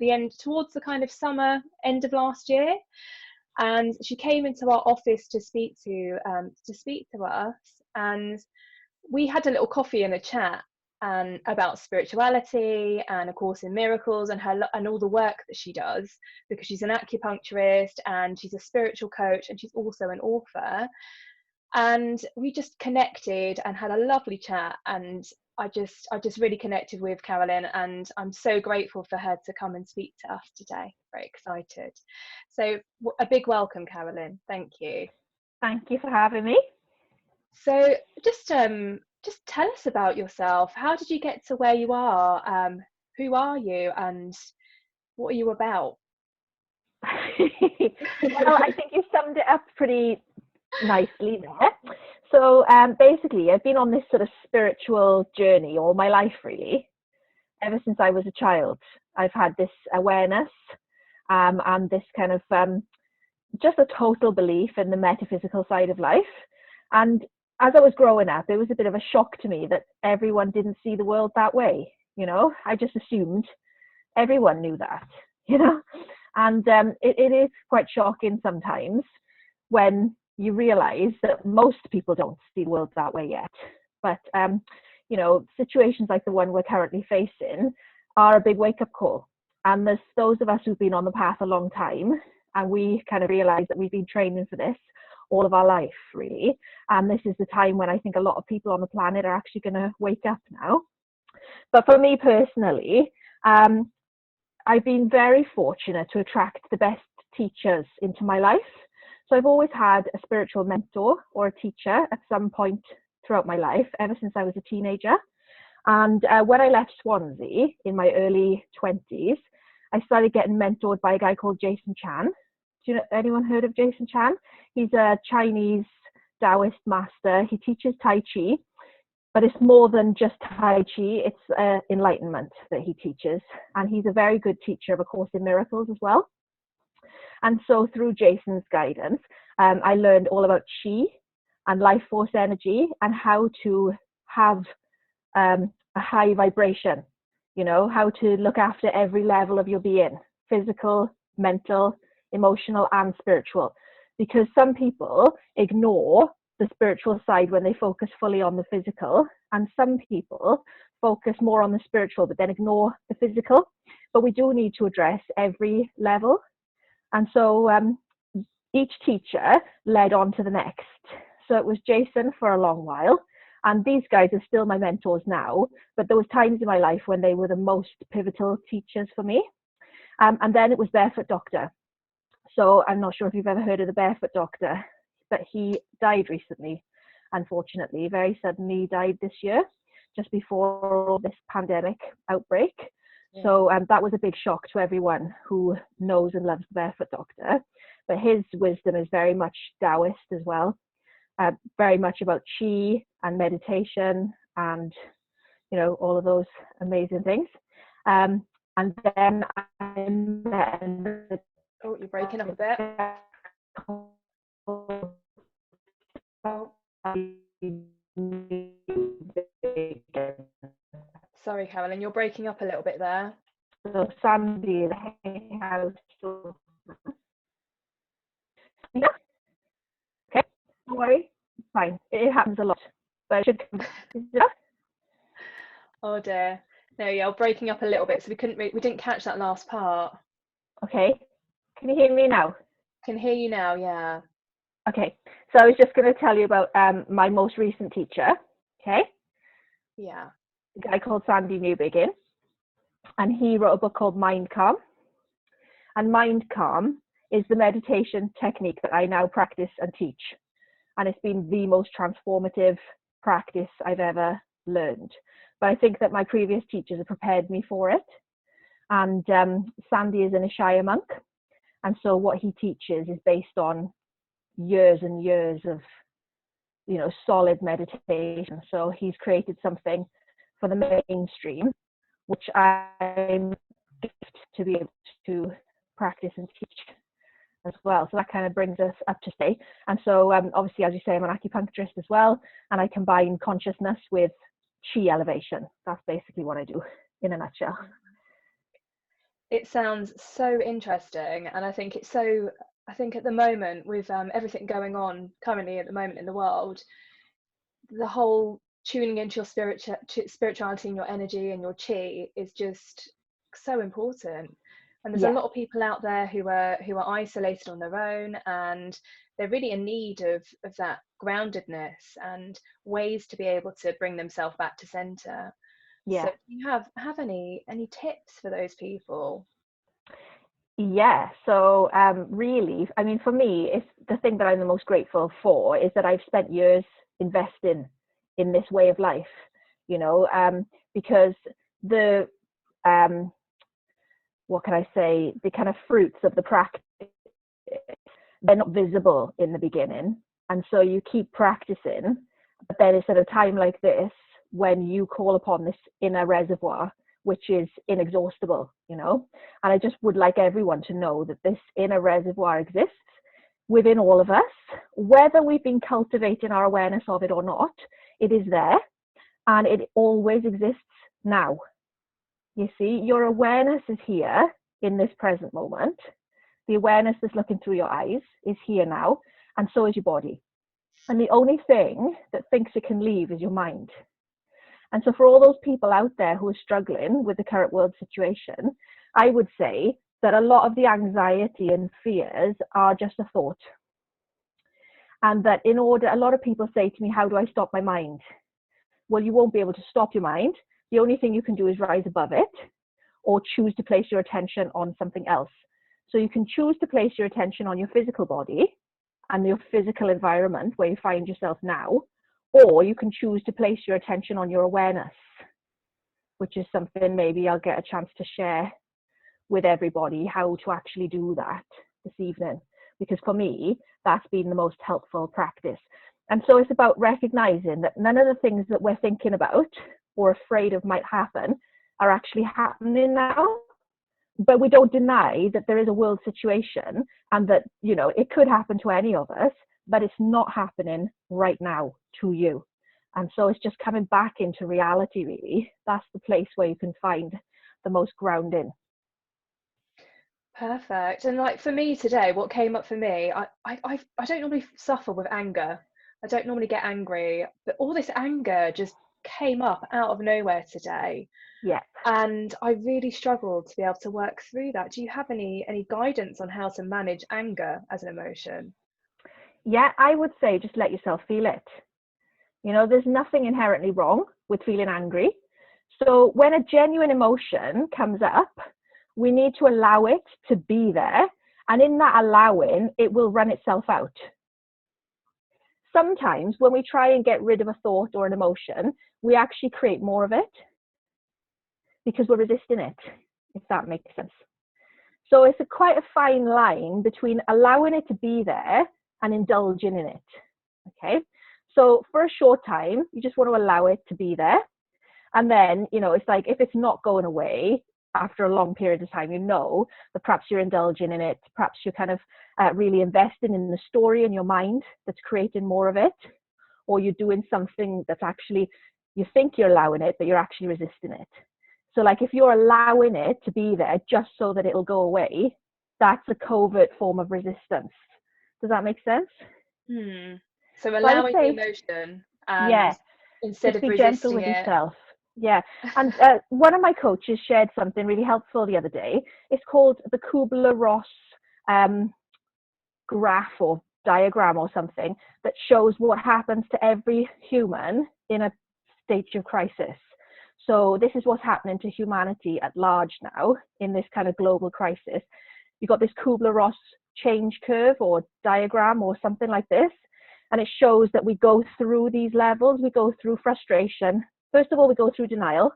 the end, towards the kind of summer end of last year, and she came into our office to speak to us, and we had a little coffee and a chat and about spirituality and A Course in Miracles and all the work that she does, because she's an acupuncturist and she's a spiritual coach and she's also an author. And we just connected and had a lovely chat, and I just really connected with Carolyn, and I'm so grateful for her to come and speak to us today. Very excited. So a big welcome, Carolyn. Thank you. Thank you for having me. So just tell us about yourself. How did you get to where you are? Who are you, and what are you about? Well, I think you summed it up pretty nicely there. So basically, I've been on this sort of spiritual journey all my life, really. Ever since I was a child, I've had this awareness and this kind of just a total belief in the metaphysical side of life. And as I was growing up, it was a bit of a shock to me that everyone didn't see the world that way. You know, I just assumed everyone knew that, you know, and it is quite shocking sometimes when you realize that most people don't see the world that way yet. But, you know, situations like the one we're currently facing are a big wake-up call. And there's those of us who've been on the path a long time, and we kind of realize that we've been training for this all of our life, really. And this is the time when I think a lot of people on the planet are actually going to wake up now. But for me personally, I've been very fortunate to attract the best teachers into my life. So I've always had a spiritual mentor or a teacher at some point throughout my life, ever since I was a teenager. And when I left Swansea in my early 20s, I started getting mentored by a guy called Jason Chan. Do you know, anyone heard of Jason Chan? He's a Chinese Taoist master. He teaches Tai Chi, but it's more than just Tai Chi. It's enlightenment that he teaches. And he's a very good teacher of A Course in Miracles as well. And so through Jason's guidance, I learned all about Qi and life force energy and how to have a high vibration, you know, how to look after every level of your being, physical, mental, emotional, and spiritual. Because some people ignore the spiritual side when they focus fully on the physical, and some people focus more on the spiritual but then ignore the physical. But we do need to address every level. And so each teacher led on to the next. So it was Jason for a long while. And these guys are still my mentors now. But there was times in my life when they were the most pivotal teachers for me. And then it was Barefoot Doctor. So I'm not sure if you've ever heard of the Barefoot Doctor, but he died recently, unfortunately. Very suddenly died this year, just before this pandemic outbreak. Yeah. So that was a big shock to everyone who knows and loves the Barefoot Doctor. But his wisdom is very much Taoist as well, very much about Qi and meditation and, you know, all of those amazing things. And then I met... Oh, you're breaking up a bit. Sorry, Carolyn, you're breaking up a little bit there. So Sandy, the house. Yeah. Okay, don't worry, it's fine. It happens a lot, but it should come. Yeah. Oh dear. No, you're breaking up a little bit, so we didn't catch that last part. Okay. Can you hear me now? Can hear you now, yeah. Okay, so I was just going to tell you about my most recent teacher, okay? Yeah. A guy called Sandy Newbegin, and he wrote a book called Mind Calm. And Mind Calm is the meditation technique that I now practice and teach. And it's been the most transformative practice I've ever learned. But I think that my previous teachers have prepared me for it. And Sandy is an Ishaya monk. And so what he teaches is based on years and years of, you know, solid meditation. So he's created something for the mainstream, which I'm gifted to be able to practice and teach as well. So that kind of brings us up to date. And so obviously, as you say, I'm an acupuncturist as well. And I combine consciousness with Qi elevation. That's basically what I do in a nutshell. It sounds so interesting, and I think I think at the moment, with everything going on currently at the moment in the world, the whole tuning into your spirituality and your energy and your chi is just so important. And there's a Yeah, lot of people out there who are isolated on their own, and they're really in need of that groundedness and ways to be able to bring themselves back to center. So yeah. do you have any tips for those people? Yeah, so really, I mean, for me, it's the thing that I'm the most grateful for is that I've spent years investing in this way of life, you know, because the, um, what can I say, the kind of fruits of the practice, they're not visible in the beginning. And so you keep practicing, but then it's at a time like this when you call upon this inner reservoir, which is inexhaustible, you know. And I just would like everyone to know that this inner reservoir exists within all of us, whether we've been cultivating our awareness of it or not. It is there, and it always exists now. You see, your awareness is here in this present moment. The awareness that's looking through your eyes is here now, and so is your body. And the only thing that thinks it can leave is your mind. And so for all those people out there who are struggling with the current world situation, I would say that a lot of the anxiety and fears are just a thought. And that a lot of people say to me, how do I stop my mind? Well, you won't be able to stop your mind. The only thing you can do is rise above it or choose to place your attention on something else. So you can choose to place your attention on your physical body and your physical environment where you find yourself now, or you can choose to place your attention on your awareness, which is something maybe I'll get a chance to share with everybody how to actually do that this evening. Because for me, that's been the most helpful practice. And so it's about recognizing that none of the things that we're thinking about or afraid of might happen are actually happening now. But we don't deny that there is a world situation and that, you know, it could happen to any of us, but it's not happening right now to you. And so it's just coming back into reality, really. That's the place where you can find the most grounding. Perfect. And like for me today, what came up for me, I don't normally suffer with anger. I don't normally get angry, but all this anger just came up out of nowhere today. Yeah. And I really struggled to be able to work through that. Do you have any guidance on how to manage anger as an emotion? Yeah, I would say just let yourself feel it. You know, there's nothing inherently wrong with feeling angry. So when a genuine emotion comes up, we need to allow it to be there. And in that allowing, it will run itself out. Sometimes when we try and get rid of a thought or an emotion, we actually create more of it because we're resisting it, if that makes sense. So it's quite a fine line between allowing it to be there and indulging in it. Okay. So for a short time, you just want to allow it to be there. And then, you know, it's like if it's not going away after a long period of time, you know that perhaps you're indulging in it. Perhaps you're kind of really investing in the story in your mind that's creating more of it. Or you're doing something that's actually, you think you're allowing it, but you're actually resisting it. So like if you're allowing it to be there just so that it'll go away, that's a covert form of resistance. Does that make sense? Hmm. So So I would allowing the say, emotion and yeah, instead just of be gentle resisting with it. yourself. Yeah. And one of my coaches shared something really helpful the other day. It's called the Kubler-Ross um, graph or diagram or something that shows what happens to every human in a stage of crisis. So this is what's happening to humanity at large now in this kind of global crisis. You've got this Kubler-Ross change curve or diagram or something like this. And it shows that we go through these levels. We go through frustration. First of all, we go through denial,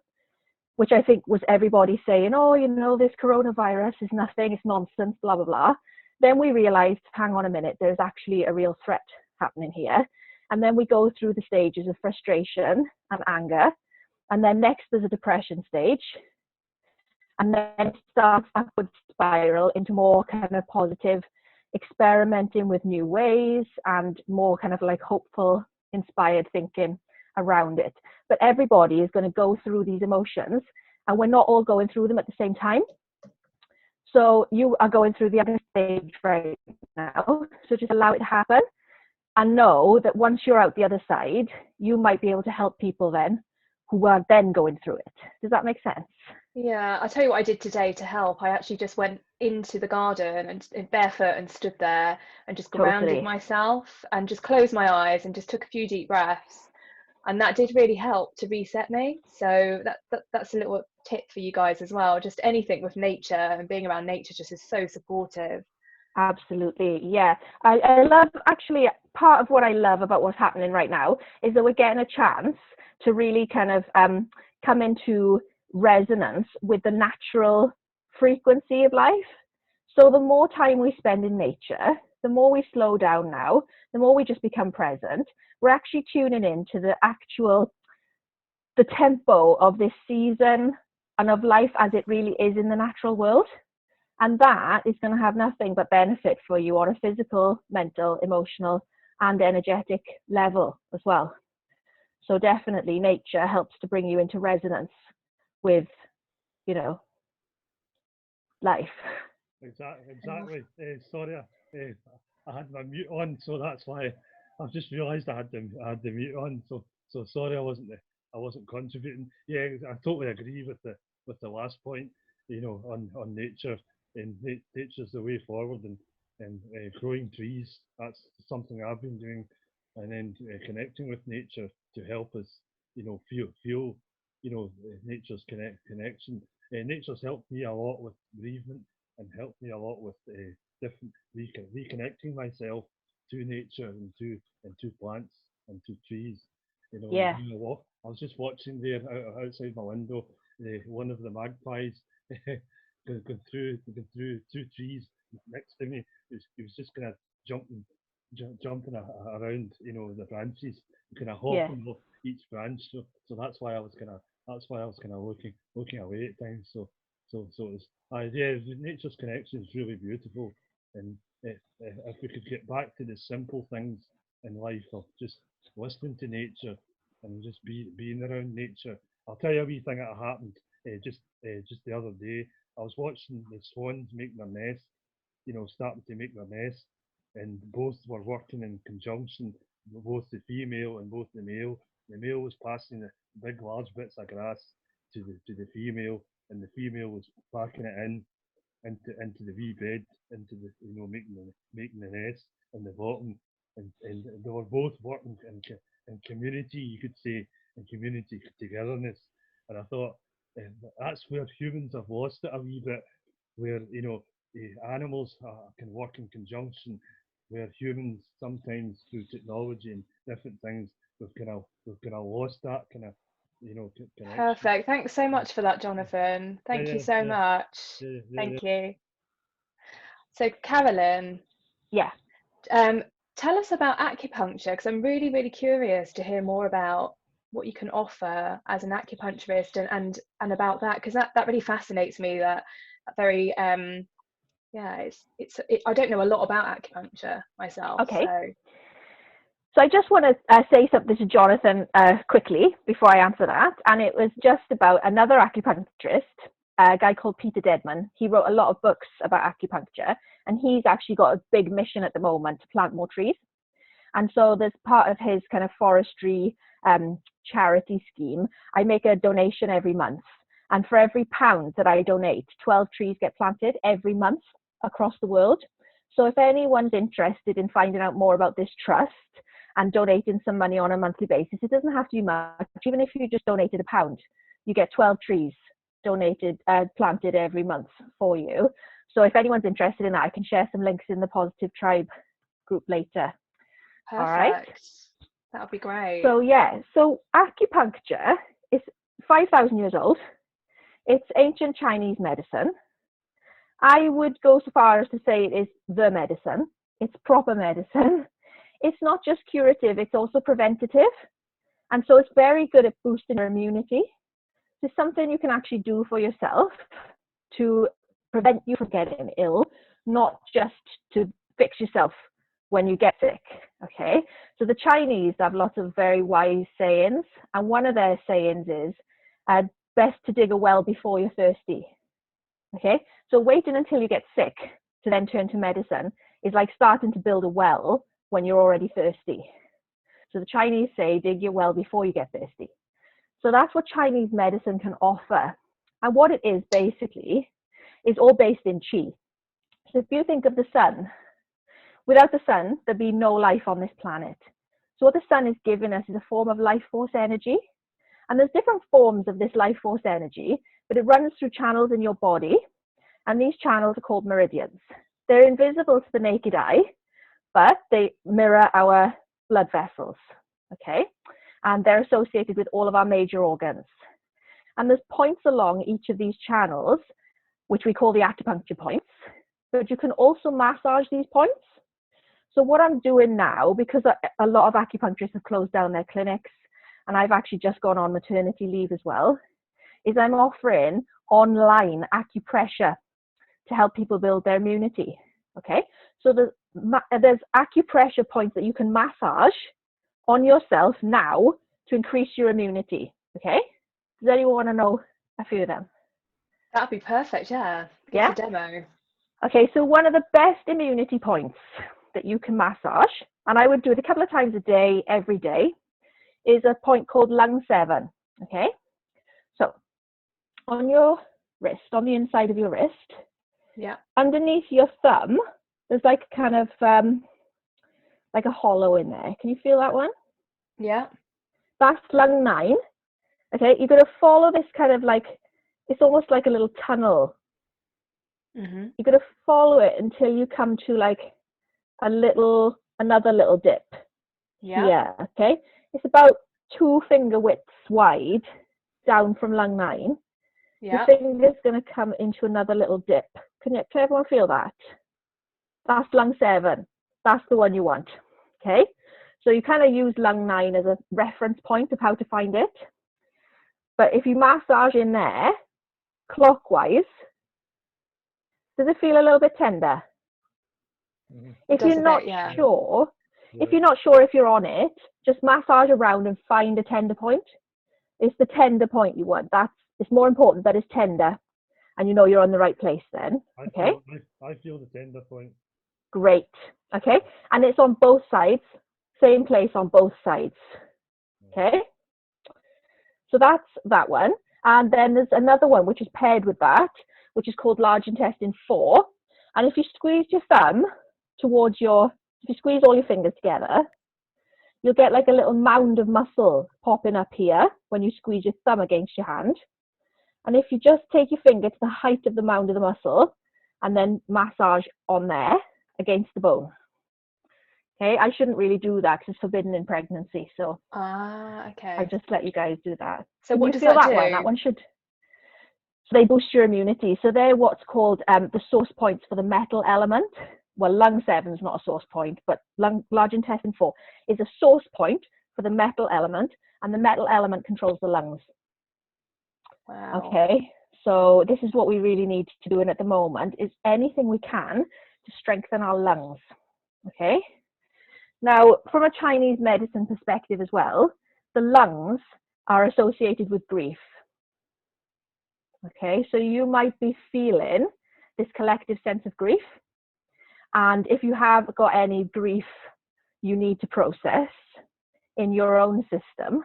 which I think was everybody saying, oh, you know, this coronavirus is nothing, it's nonsense, blah, blah, blah. Then we realized, hang on a minute, there's actually a real threat happening here. And then we go through the stages of frustration and anger. And then next there's a depression stage. And then it starts upward spiral into more kind of positive, experimenting with new ways and more kind of like hopeful, inspired thinking around it. But everybody is going to go through these emotions and we're not all going through them at the same time. So you are going through the other stage right now. So just allow it to happen, and know that once you're out the other side, you might be able to help people then who are then going through it. Does that make sense? Yeah, I'll tell you what I did today to help. I actually just went into the garden and barefoot and stood there and just grounded Totally. myself and just closed my eyes and just took a few deep breaths. And that did really help to reset me. So that's a little tip for you guys as well. Just anything with nature and being around nature just is so supportive. Absolutely. Yeah. I love, actually, part of what I love about what's happening right now is that we're getting a chance to really kind of come into resonance with the natural frequency of life. So the more time we spend in nature, the more we slow down now, the more we just become present, we're actually tuning in to the tempo of this season and of life as it really is in the natural world. And that is going to have nothing but benefit for you on a physical, mental, emotional, and energetic level as well. So definitely nature helps to bring you into resonance with, you know, life. Exactly. Sorry, I had my mute on, so that's why I've just realised I had the mute on. So sorry, I wasn't contributing. Yeah, I totally agree with the last point. On nature, and nature's the way forward, and growing trees. That's something I've been doing, and then connecting with nature to help us, feel, nature's connection. Nature's helped me a lot with bereavement and helped me a lot with different reconnecting myself to nature and to plants and to trees. And Yeah. doing a walk. I was just watching there outside my window, one of the magpies going through two trees next to me. He was just kind of jumping, around, the branches, kind of Yeah. hopping off each branch. So that's why I was kind of looking away at times. So it's yeah, nature's connection is really beautiful, and if we could get back to the simple things in life of just listening to nature and just being around nature. I'll tell you a wee thing that happened just the other day. I was watching the swans make their nest, starting to make their nest, and both were working in conjunction, both the female and both the male. The male was passing the big, large bits of grass to the female, and the female was packing it into the wee bed, into the making the nest in the bottom, and they were both working in community, you could say, in community togetherness. And I thought that's where humans have lost it a wee bit, where the animals can work in conjunction, where humans sometimes through technology and different things we've kind of lost that kind of connection. Perfect. Thanks so much for that, Jonathan. Yeah, Thank you yeah, so yeah, much. yeah, yeah, yeah. Thank you. So, Carolyn, Yeah. um, tell us about acupuncture because I'm really, really curious to hear more about what you can offer as an acupuncturist and about that because that really fascinates me. That very yeah, I don't know a lot about acupuncture myself, Okay. so So I just want to say something to Jonathan quickly before I answer that. And it was just about another acupuncturist, a guy called Peter Deadman. He wrote a lot of books about acupuncture, and he's actually got a big mission at the moment to plant more trees. And so there's part of his kind of forestry charity scheme. I make a donation every month. And for every pound that I donate, 12 trees get planted every month across the world. So if anyone's interested in finding out more about this trust and donating some money on a monthly basis, it doesn't have to be much. Even if you just donated a pound, you get 12 trees planted every month for you. So if anyone's interested in that, I can share some links in the Positive Tribe group later. All right. perfect. That would be great. So yeah, so acupuncture is 5,000 years old. It's ancient Chinese medicine. I would go so far as to say it is the medicine. It's proper medicine. It's not just curative, it's also preventative. And so it's very good at boosting your immunity. It's something you can actually do for yourself to prevent you from getting ill, not just to fix yourself when you get sick. Okay, so the Chinese have lots of very wise sayings, and one of their sayings is best to dig a well before you're thirsty. Okay, so waiting until you get sick to then turn to medicine is like starting to build a well when you're already thirsty. So the Chinese say, dig your well before you get thirsty. So that's what Chinese medicine can offer. And what it is basically is all based in qi. So if you think of the sun, without the sun, there'd be no life on this planet. So what the sun is giving us is a form of life force energy. And there's different forms of this life force energy, but it runs through channels in your body. And these channels are called meridians. They're invisible to the naked eye, but they mirror our blood vessels, okay? And they're associated with all of our major organs. And there's points along each of these channels, which we call the acupuncture points, but you can also massage these points. So what I'm doing now, because a lot of acupuncturists have closed down their clinics, and I've actually just gone on maternity leave as well, is I'm offering online acupressure to help people build their immunity, okay? So there's acupressure points that you can massage on yourself now to increase your immunity, okay? Does anyone want to know a few of them? That'd be perfect, yeah. Give Yeah? us a demo. Okay, so one of the best immunity points that you can massage, and I would do it a couple of times a day, every day, is a point called lung 7, okay? So on your wrist, on the inside of your wrist, Yeah. underneath your thumb, there's like kind of like a hollow in there. Can you feel that one? Yeah. That's lung 9. Okay, you're going to follow this kind of like, it's almost like a little tunnel. Mm-hmm. You're going to follow it until you come to like another little dip. Yeah. Yeah, okay. It's about 2 finger widths wide down from lung 9. Yeah. Your finger's going to come into another little dip. Can everyone feel that? That's lung 7. That's the one you want. Okay. So you kind of use lung 9 as a reference point of how to find it. But if you massage in there clockwise, does it feel a little bit tender? If you're not sure, if you're not sure if you're on it, just massage around and find a tender point. It's the tender point you want. It's more important that it's tender, and you know you're on the right place then. Okay. I feel the tender point. Great. Okay. And it's on both sides, same place on both sides. Okay. So that's that one. And then there's another one which is paired with that, which is called large intestine 4. And if you squeeze your thumb towards if you squeeze all your fingers together, you'll get like a little mound of muscle popping up here when you squeeze your thumb against your hand. And if you just take your finger to the height of the mound of the muscle and then massage on there against the bone. Okay, I shouldn't really do that because it's forbidden in pregnancy. So okay. I just let you guys do that. So Can what you does feel that that do? one? That one should. So they boost your immunity. So they're what's called the source points for the metal element. Well, lung 7 is not a source point, but large intestine 4 is a source point for the metal element, and the metal element controls the lungs. Wow. Okay, so this is what we really need to do at the moment, is anything we can to strengthen our lungs. Okay, now from a Chinese medicine perspective as well, the lungs are associated with grief. Okay, so you might be feeling this collective sense of grief, and if you have got any grief you need to process in your own system,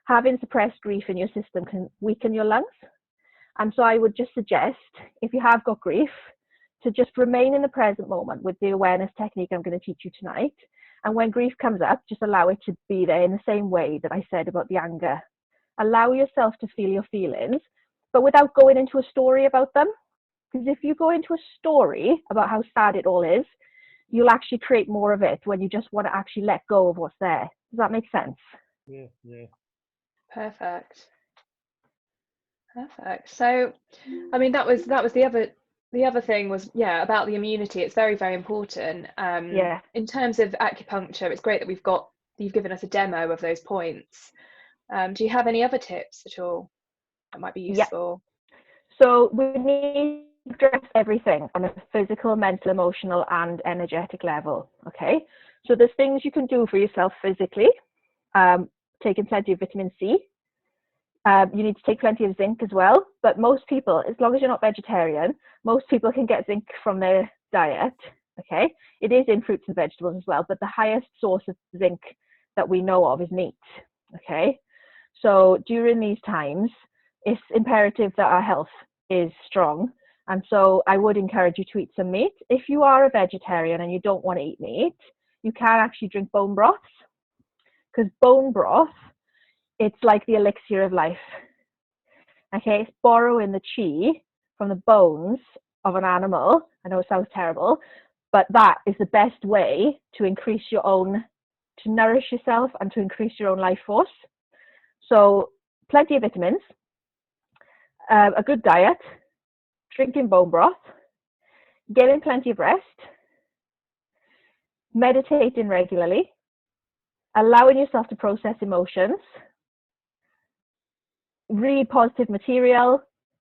having suppressed grief in your system can weaken your lungs. And so I would just suggest, if you have got grief, to just remain in the present moment with the awareness technique I'm going to teach you tonight. And when grief comes up, just allow it to be there in the same way that I said about the anger. Allow yourself to feel your feelings, but without going into a story about them. Because if you go into a story about how sad it all is, you'll actually create more of it when you just want to actually let go of what's there. Does that make sense? Yeah, yeah. Perfect. So, I mean, that was the other thing was, yeah, about the immunity. It's very, very important. Yeah. In terms of acupuncture, it's great that you've given us a demo of those points. Do you have any other tips at all that might be useful? Yeah. So we need to address everything on a physical, mental, emotional, and energetic level. Okay. So there's things you can do for yourself physically. Taking plenty of vitamin C. You need to take plenty of zinc as well. But most people, as long as you're not vegetarian, most people can get zinc from their diet. Okay, it is in fruits and vegetables as well, but the highest source of zinc that we know of is meat. Okay, so during these times, it's imperative that our health is strong. And so I would encourage you to eat some meat. If you are a vegetarian and you don't want to eat meat, you can actually drink bone broths, because bone broth, it's like the elixir of life. Okay, it's borrowing the chi from the bones of an animal. I know it sounds terrible, but that is the best way to increase your own, to nourish yourself and to increase your own life force. So plenty of vitamins, a good diet, drinking bone broth, getting plenty of rest, meditating regularly, allowing yourself to process emotions, read positive material.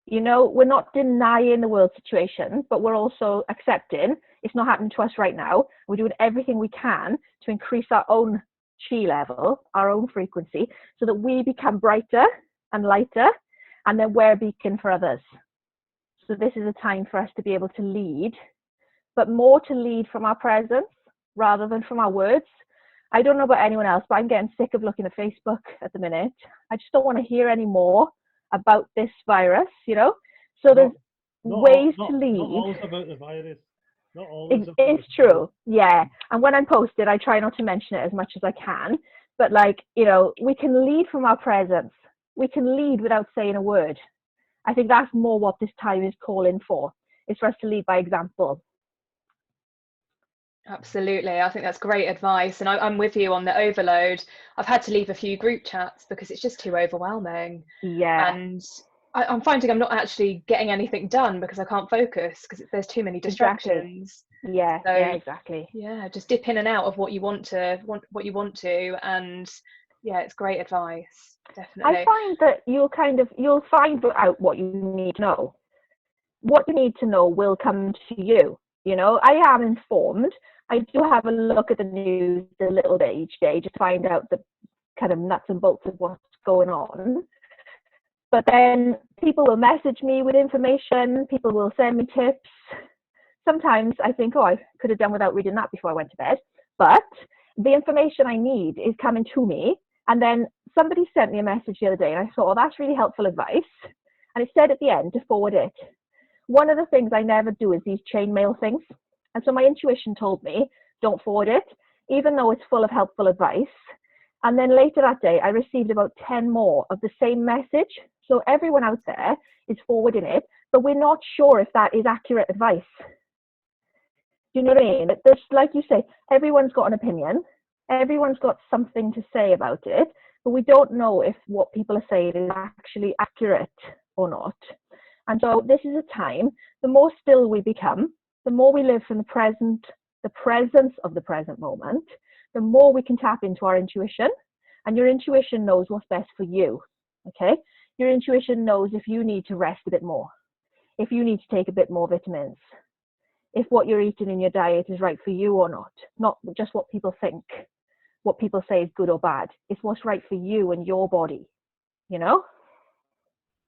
You know, we're not denying the world situation, but we're also accepting it's not happening to us right now. We're doing everything we can to increase our own chi level, our own frequency, so that we become brighter and lighter, and then we're a beacon for others. So this is a time for us to be able to lead, but more to lead from our presence rather than from our words. I don't know about anyone else, but I'm getting sick of looking at Facebook at the minute. I just don't want to hear any more about this virus, you know? So there's ways to lead. Not always about the virus. Not always about it's true, yeah. And when I'm posted, I try not to mention it as much as I can. But like, you know, we can lead from our presence. We can lead without saying a word. I think that's more what this time is calling for. It's for us to lead by example. Absolutely. I think that's great advice. And I'm with you on the overload. I've had to leave a few group chats because it's just too overwhelming. Yeah. And I'm finding I'm not actually getting anything done because I can't focus because there's too many distractions. Exactly. Yeah, so, yeah, exactly. Yeah, just dip in and out of what you want to. And yeah, it's great advice. Definitely. I find that you'll find out what you need to know. What you need to know will come to you. You know, I am informed. I do have a look at the news a little bit each day just to find out the kind of nuts and bolts of what's going on. But then people will message me with information. People will send me tips. Sometimes I think, oh, I could have done without reading that before I went to bed. But the information I need is coming to me. And then somebody sent me a message the other day and I thought, oh, that's really helpful advice. And it said at the end to forward it. One of the things I never do is these chain mail things. And so my intuition told me, don't forward it, even though it's full of helpful advice. And then later that day, I received about 10 more of the same message. So everyone out there is forwarding it, but we're not sure if that is accurate advice. Do you know what I mean? There's, like you say, everyone's got an opinion. Everyone's got something to say about it, but we don't know if what people are saying is actually accurate or not. And so this is a time, the more still we become, the more we live from the presence of the present moment, the more we can tap into our intuition. And your intuition knows what's best for you, okay? Your intuition knows if you need to rest a bit more, if you need to take a bit more vitamins, if what you're eating in your diet is right for you or not just what people think, what people say is good or bad. It's what's right for you and your body, you know?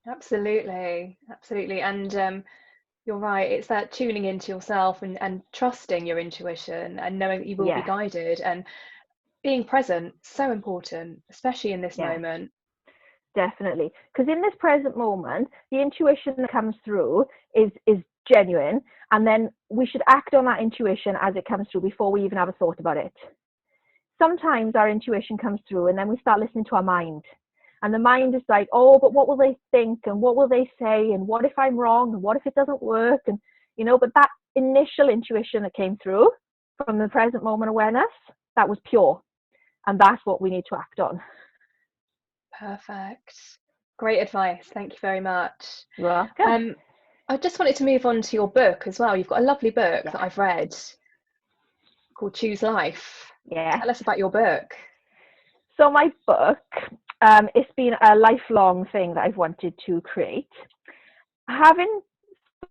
Absolutely. And you're right, it's that tuning into yourself and trusting your intuition and knowing that you will be guided, and being present, so important, especially in this moment. Definitely, because in this present moment, the intuition that comes through is genuine, and then we should act on that intuition as it comes through before we even have a thought about it. Sometimes our intuition comes through and then we start listening to our mind. And the mind is like, oh, but what will they think? And what will they say? And what if I'm wrong? And what if it doesn't work? And, you know, but that initial intuition that came through from the present moment awareness, that was pure. And that's what we need to act on. Perfect. Great advice. Thank you very much. You're welcome. I just wanted to move on to your book as well. You've got a lovely book that I've read called Choose Life. Yeah. Tell us about your book. So my book, it's been a lifelong thing that I've wanted to create. Having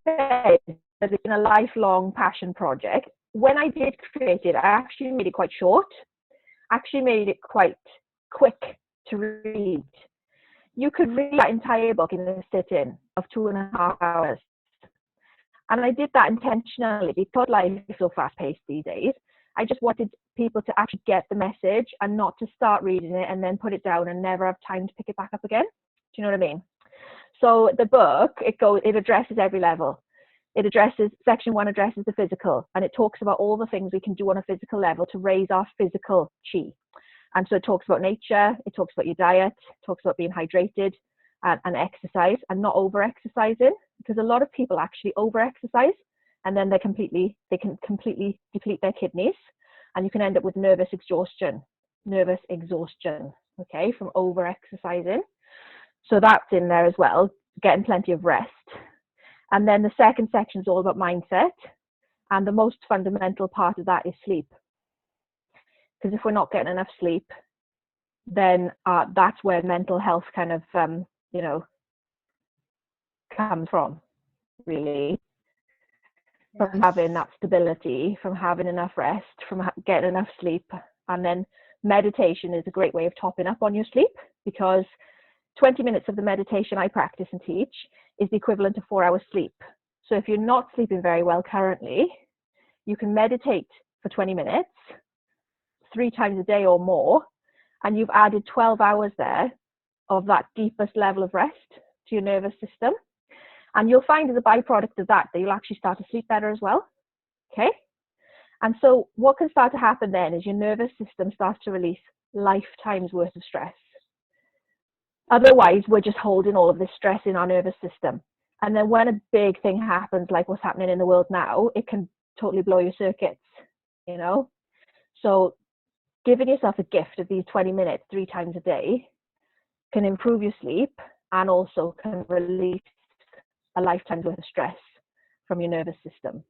said that it's been a lifelong passion project, when I did create it, I actually made it quite short. Actually made it quite quick to read. you could read that entire book in a sit-in of 2.5 hours. And I did that intentionally because life is so fast-paced these days. I just wanted people to actually get the message and not to start reading it and then put it down and never have time to pick it back up again. Do you know what I mean? So the book, it addresses every level. Section 1 addresses the physical, and it talks about all the things we can do on a physical level to raise our physical chi. And so it talks about nature, it talks about your diet, it talks about being hydrated and exercise, and not over-exercising, because a lot of people actually over-exercise and then they can completely deplete their kidneys, and you can end up with nervous exhaustion, okay, from over-exercising. So that's in there as well, getting plenty of rest. And then the second section is all about mindset. And the most fundamental part of that is sleep. Because if we're not getting enough sleep, then that's where mental health kind of, comes from, really. Yes. From having that stability, from having enough rest, from getting enough sleep. And then meditation is a great way of topping up on your sleep, because 20 minutes of the meditation I practice and teach is the equivalent to 4 hours sleep. So if you're not sleeping very well currently, you can meditate for 20 minutes, 3 times a day or more, and you've added 12 hours there of that deepest level of rest to your nervous system. And you'll find as a byproduct of that you'll actually start to sleep better as well. Okay? And so what can start to happen then is your nervous system starts to release lifetimes worth of stress. Otherwise, we're just holding all of this stress in our nervous system. And then when a big thing happens, like what's happening in the world now, it can totally blow your circuits, you know? So giving yourself a gift of these 20 minutes 3 times a day can improve your sleep and also can release a lifetime's worth of stress from your nervous system.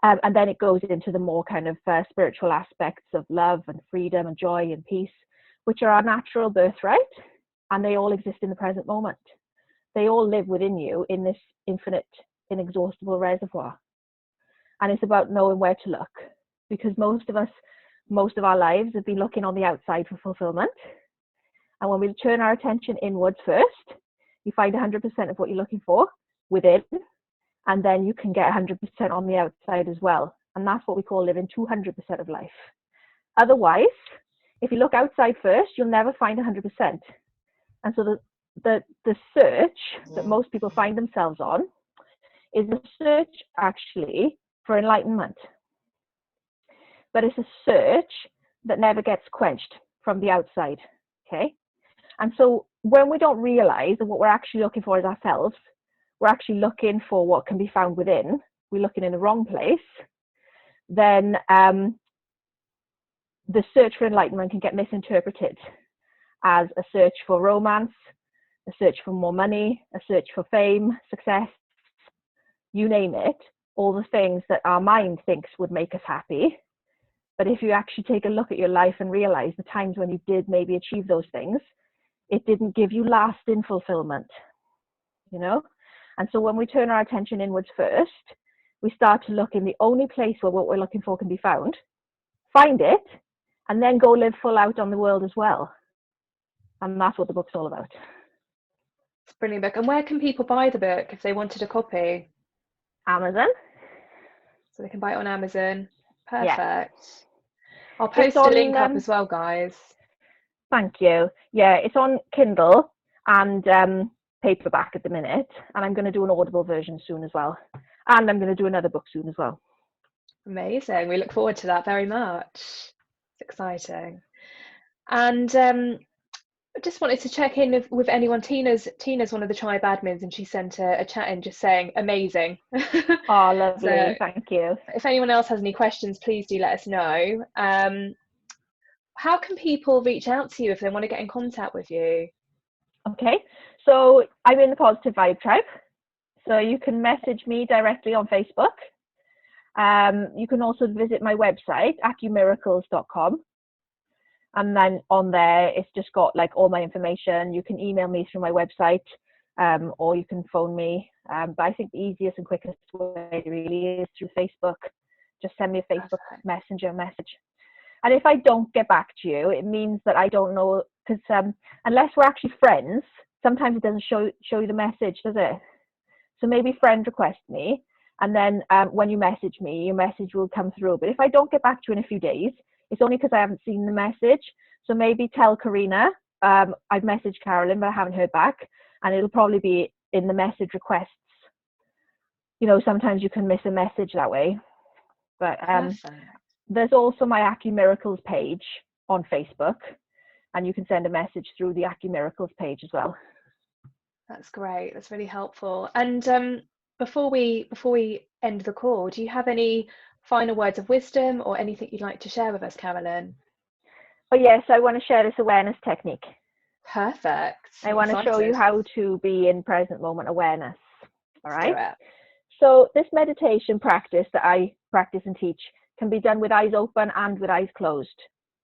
And then it goes into the more kind of spiritual aspects of love and freedom and joy and peace, which are our natural birthright. And they all exist in the present moment. They all live within you in this infinite, inexhaustible reservoir. And it's about knowing where to look, because most of our lives have been looking on the outside for fulfillment. And when we turn our attention inwards first, you find 100% of what you're looking for within, and then you can get 100% on the outside as well. And that's what we call living 200% of life. Otherwise, if you look outside first, you'll never find 100%. And so the search that most people find themselves on is a search actually for enlightenment. But it's a search that never gets quenched from the outside, okay? And so when we don't realize that what we're actually looking for is ourselves, we're actually looking for what can be found within, we're looking in the wrong place, then the search for enlightenment can get misinterpreted as a search for romance, a search for more money, a search for fame, success, you name it, all the things that our mind thinks would make us happy. But if you actually take a look at your life and realize the times when you did maybe achieve those things, it didn't give you lasting fulfillment, you know? And so when we turn our attention inwards first, we start to look in the only place where what we're looking for can be found, find it, and then go live full out on the world as well. And that's what the book's all about. It's a brilliant book. And where can people buy the book if they wanted a copy? Amazon. So they can buy it on Amazon. Perfect. Yeah. I'll It's post a link up as well, guys. Thank you. Yeah, it's on Kindle and paperback at the minute. And I'm going to do an Audible version soon as well. And I'm going to do another book soon as well. Amazing. We look forward to that very much. It's exciting. And I just wanted to check in with anyone. Tina's one of the tribe admins, and she sent a chat in just saying amazing. Oh, lovely. So, thank you. If anyone else has any questions, please do let us know. How can people reach out to you if they want to get in contact with you? Okay, so I'm in the Positive Vibe Tribe, so you can message me directly on Facebook. You can also visit my website, acumiracles.com. And then on there, it's just got like all my information. You can email me through my website, or you can phone me. But I think the easiest and quickest way really is through Facebook. Just send me a Facebook Messenger message. And if I don't get back to you, it means that I don't know, because unless we're actually friends, sometimes it doesn't show you the message, does it? So maybe friend request me, and then when you message me, your message will come through. But if I don't get back to you in a few days, it's only because I haven't seen the message. So maybe tell Karina, I've messaged Carolyn, but I haven't heard back, and it'll probably be in the message requests. You know, sometimes you can miss a message that way. But there's also my AcuMiracles page on Facebook, and you can send a message through the AcuMiracles page as well. That's great. That's really helpful. And before we end the call, do you have any final words of wisdom or anything you'd like to share with us, Carolyn? Oh yes, I want to share this awareness technique. Perfect. I want to show you how to be in present moment awareness. All right. Let's do it. So this meditation practice that I practice and teach can be done with eyes open and with eyes closed.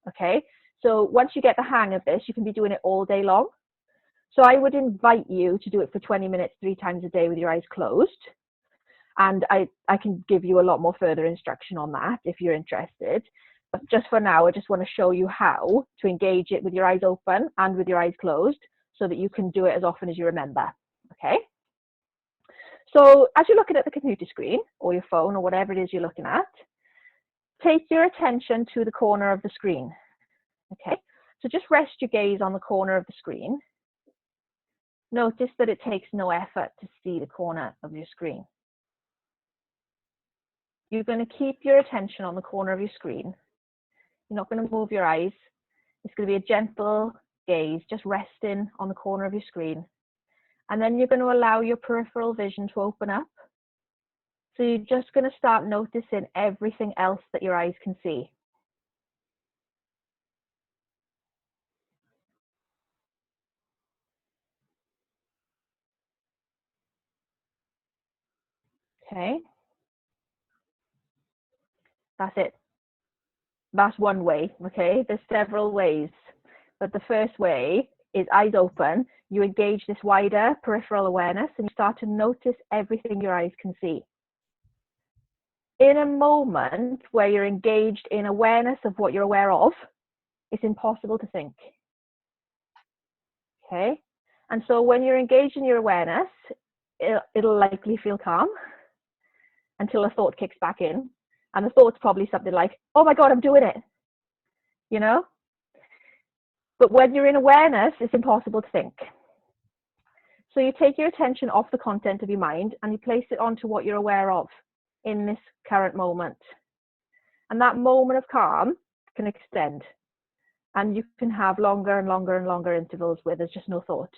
Okay. So once you get the hang of this, you can be doing it all day long. So I would invite you to do it for 20 minutes, 3 times a day with your eyes closed. And I can give you a lot more further instruction on that if you're interested. But just for now, I just want to show you how to engage it with your eyes open and with your eyes closed so that you can do it as often as you remember. Okay? So as you're looking at the computer screen or your phone or whatever it is you're looking at, take your attention to the corner of the screen. Okay? So just rest your gaze on the corner of the screen. Notice that it takes no effort to see the corner of your screen. You're going to keep your attention on the corner of your screen. You're not going to move your eyes. It's going to be a gentle gaze, just resting on the corner of your screen. And then you're going to allow your peripheral vision to open up. So you're just going to start noticing everything else that your eyes can see. Okay. That's it. That's one way, okay? There's several ways. But the first way is eyes open. You engage this wider peripheral awareness and you start to notice everything your eyes can see. In a moment where you're engaged in awareness of what you're aware of, it's impossible to think. Okay? And so when you're engaged in your awareness, it'll likely feel calm until a thought kicks back in. And the thought's probably something like, oh my God, I'm doing it. You know? But when you're in awareness, it's impossible to think. So you take your attention off the content of your mind and you place it onto what you're aware of in this current moment. And that moment of calm can extend. And you can have longer and longer and longer intervals where there's just no thought.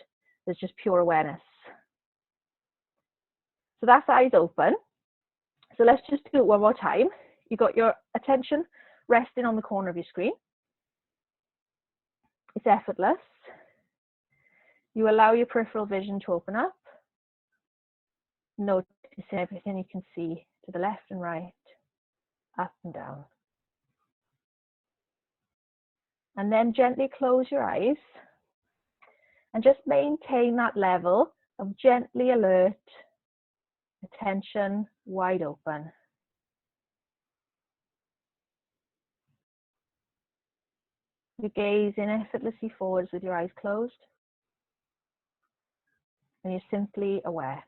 There's just pure awareness. So that's eyes open. So let's just do it one more time. You got your attention resting on the corner of your screen. It's effortless. You allow your peripheral vision to open up. Notice everything you can see to the left and right, up and down. And then gently close your eyes and just maintain that level of gently alert, attention wide open. You're gazing effortlessly forwards with your eyes closed, and you're simply aware.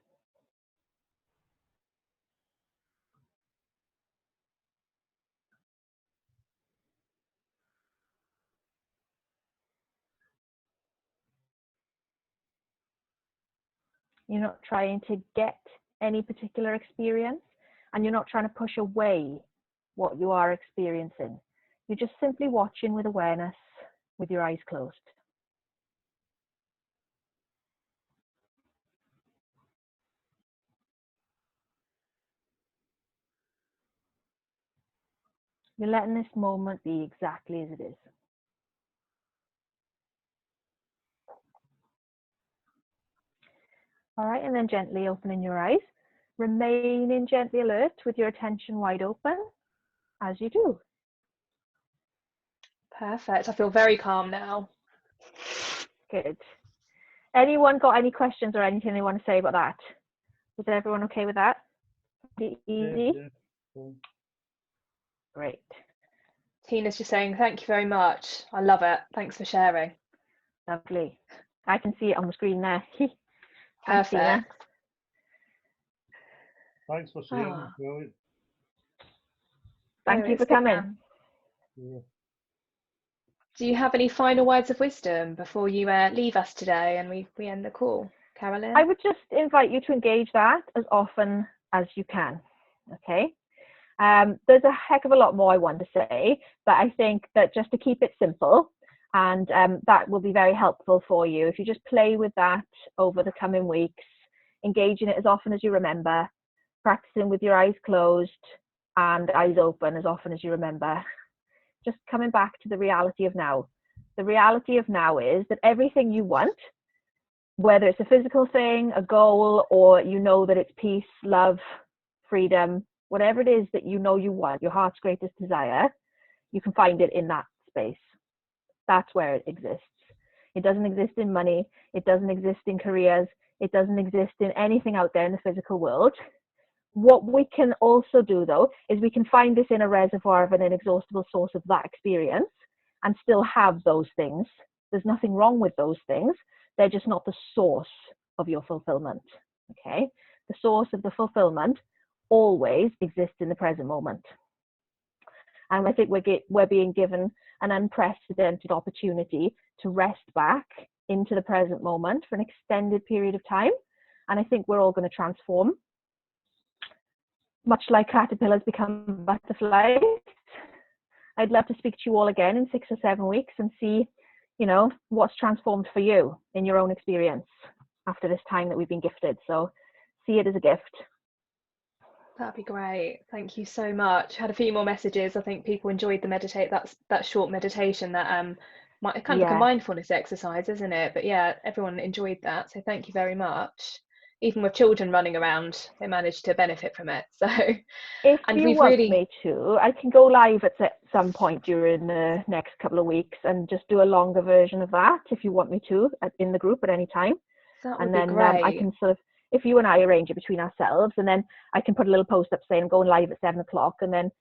You're not trying to get any particular experience, and you're not trying to push away what you are experiencing. You're just simply watching with awareness with your eyes closed. You're letting this moment be exactly as it is. All right, and then gently opening your eyes, remaining gently alert with your attention wide open as you do. Perfect. I feel very calm now. Good. Anyone got any questions or anything they want to say about that? Is everyone okay with that? Easy? Yeah. Great. Tina's just saying, thank you very much. I love it. Thanks for sharing. Lovely. I can see it on the screen there. Thanks, Tina. Perfect. Thanks for sharing. Ah. Brilliant. Thank Oh, you for it's good, coming. Anne. Yeah. Do you have any final words of wisdom before you leave us today and we end the call, Carolyn? I would just invite you to engage that as often as you can. Okay. There's a heck of a lot more I want to say, but I think that just to keep it simple, and that will be very helpful for you. If you just play with that over the coming weeks, engage in it as often as you remember, practicing with your eyes closed and eyes open as often as you remember. Just coming back to the reality of now. The reality of now is that everything you want, whether it's a physical thing, a goal, or you know that it's peace, love, freedom, whatever it is that you know you want, your heart's greatest desire, you can find it in that space. That's where it exists. It doesn't exist in money. It doesn't exist in careers. It doesn't exist in anything out there in the physical world. What we can also do, though, is we can find this in a reservoir of an inexhaustible source of that experience and still have those things. There's nothing wrong with those things. They're just not the source of your fulfillment. Okay? The source of the fulfillment always exists in the present moment. And I think we're being given an unprecedented opportunity to rest back into the present moment for an extended period of time. And I think we're all going to transform. Much like caterpillars become butterflies. I'd love to speak to you all again in 6 or 7 weeks and see, you know, what's transformed for you in your own experience after this time that we've been gifted. So see it as a gift. That'd be great. Thank you so much. Had a few more messages. I think people enjoyed the that short meditation that kind of like a mindfulness exercise, isn't it? But yeah, everyone enjoyed that. So thank you very much. Even with children running around, they managed to benefit from it. So if you want me to, I can go live at some point during the next couple of weeks and just do a longer version of that if you want me to in the group at any time. That would be great. I can sort of, if you and I arrange it between ourselves, and then I can put a little post up saying I'm going live at 7 o'clock, and then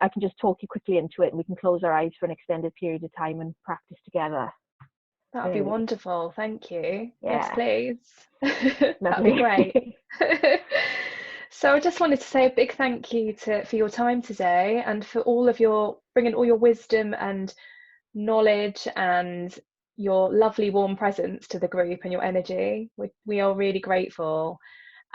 I can just talk you quickly into it, and we can close our eyes for an extended period of time and practice together. That would be wonderful. Thank you. Yeah. Yes, please. That'd be great. So I just wanted to say a big thank you for your time today and for bringing all your wisdom and knowledge and your lovely warm presence to the group and your energy. We are really grateful.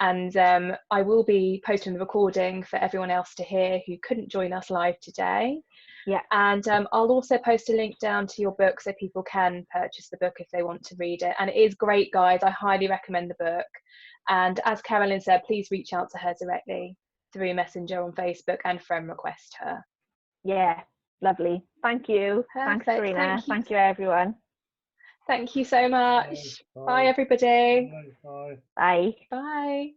And I will be posting the recording for everyone else to hear who couldn't join us live today. Yeah. And I'll also post a link down to your book so people can purchase the book if they want to read it. And it is great, guys. I highly recommend the book. And as Carolyn said, please reach out to her directly through Messenger on Facebook and friend request her. Yeah, lovely. Thank you. Perfect. Thanks, Serena. Thank you, everyone. Thank you so much. Bye. Bye everybody. Bye. Bye. Bye.